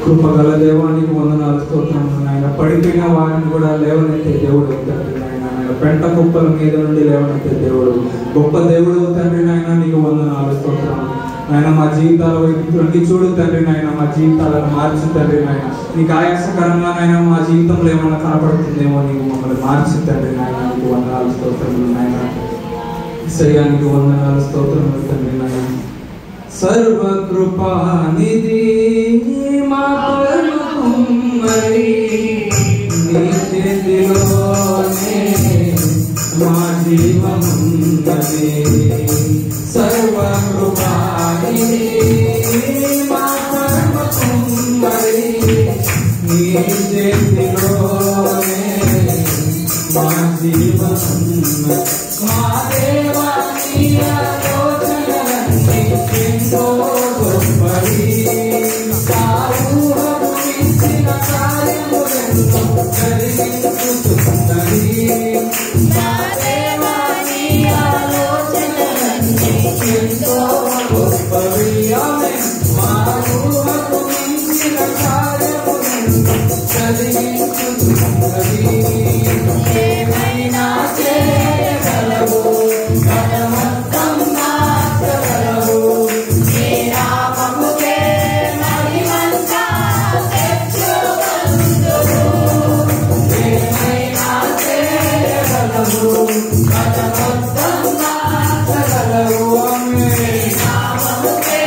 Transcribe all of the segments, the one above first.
కృపగల దేవానికి వందనాలు స్తోత్రములు నాయన. పడిపోయిన వారిని కూడా లేవనెత్తే దేవుడు తండ్రి నాయన. పెంట కుప్పల మీద నుండి లేవనెత్తే దేవుడు, గొప్ప దేవుడు తండ్రి నాయన. నీకు వందనాలు స్తోత్రములు నాయన. మా జీవితాల వైపు రండి చూడు తండ్రి నాయన. మా జీవితాలను మార్చు తండ్రి నాయన. నీకు ఆయాసకరంగా నాయన మా జీవితంలో ఏమైనా కనపడుతుందేమో నీకు మమ్మల్ని మార్చు తండ్రి నాయన. నీకు వందనాలు స్తోత్రములు నాయన. యేసయ్యానికి వందనాలు స్తోత్రములు తండ్రి నాయన. సర్వకృపానిధి మా పరమకుమ్మరి, నీ చేతిలోనే మా జీవమున్నది. సర్వకృపానిధి మా పరమకుమ్మరి, నీ చేతిలోనే మా జీవమున్నది. మా దేవా నీ ఆలోచనలన్నీ ఎంతో గొప్పవి. సారూహము ఇచ్చిన కార్యములెన్నో జరిగించుతున్నవి. మా దేవా నీ ఆలోచనలన్నీ ఎంతో గొప్పవి. ఆమేన్. మా ఊహకు మించిన కార్యములెన్నో జరిగించుతున్నవి. ఏమైనా చేయగలవు, బలవంతం మార్చగలవు. నీ నామముకే మహిమంతా తెచ్చుకొందువు. ఏమైనా చేయగలవు, బలవంతం మార్చగలవు. నీ నామముకే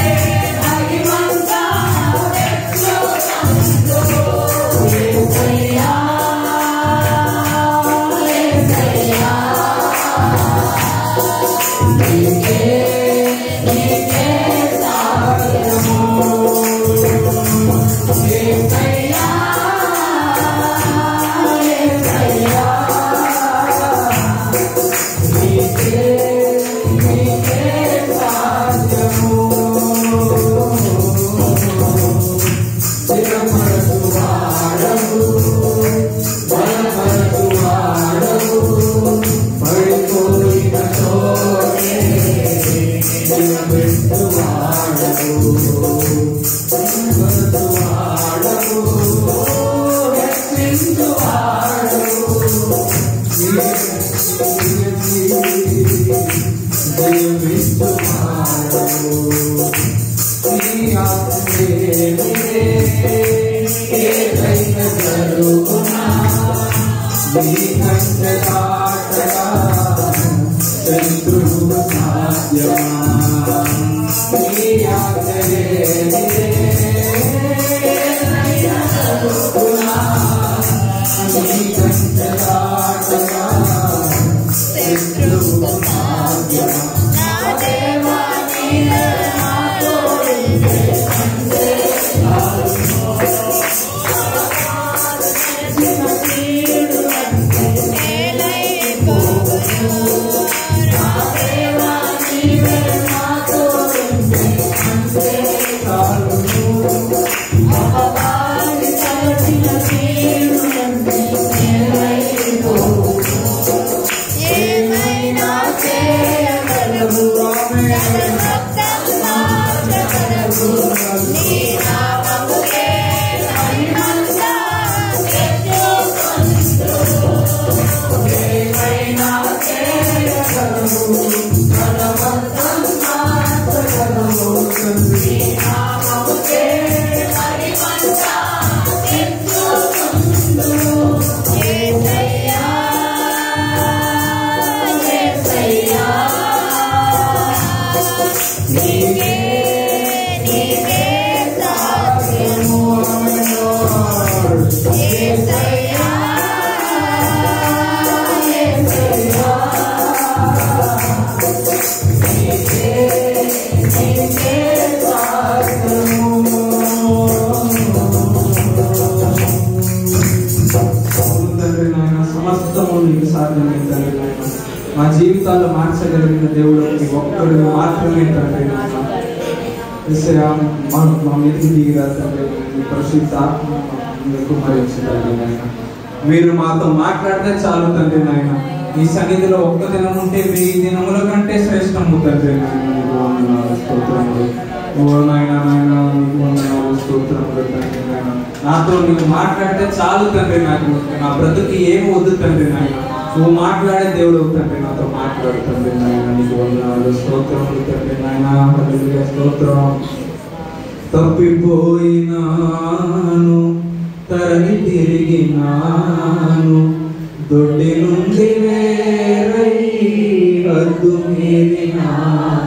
మహిమంతా తెచ్చుకొందువు. యేసయ్యా మా జీవితాల్లో మార్చగలిగిన దేవుడు ఒక్కడు మాత్రమే తండ్రి. మా మీదకి దిగిరా తండ్రి. పరిశుద్ధ ఆత్మను కుమ్మరించండి నాయన. మీరు మాతో మాట్లాడితే చాలు తండ్రి నాయన. ఈ సన్నిధిలో ఒక్క దినం ఉంటే 1000 దినముల కంటే శ్రేష్టము తండ్రి నాయన. స్తోత్రములు ఓ నాయనా నాయనా నీకు వందనాలు స్తోత్రములు తండ్రి నాయన. నాతో నువ్వు మాట్లాడితే చాలు తండ్రి, నాకు నా బ్రతుకు ఏమి వద్దు తండ్రి నాయన. నువ్వు మాట్లాడే దేవుడు తండ్రి, నాతో మాట్లాడు తండ్రి నాయన. నీకు వందనాలు స్తోత్రములు తండ్రి నాయన. హల్లెలూయా స్తోత్రం. తప్పిపోయినాను తరలి తిరిగినాను, దొడ్డి నుండి వేరై హద్దు మీరినాను.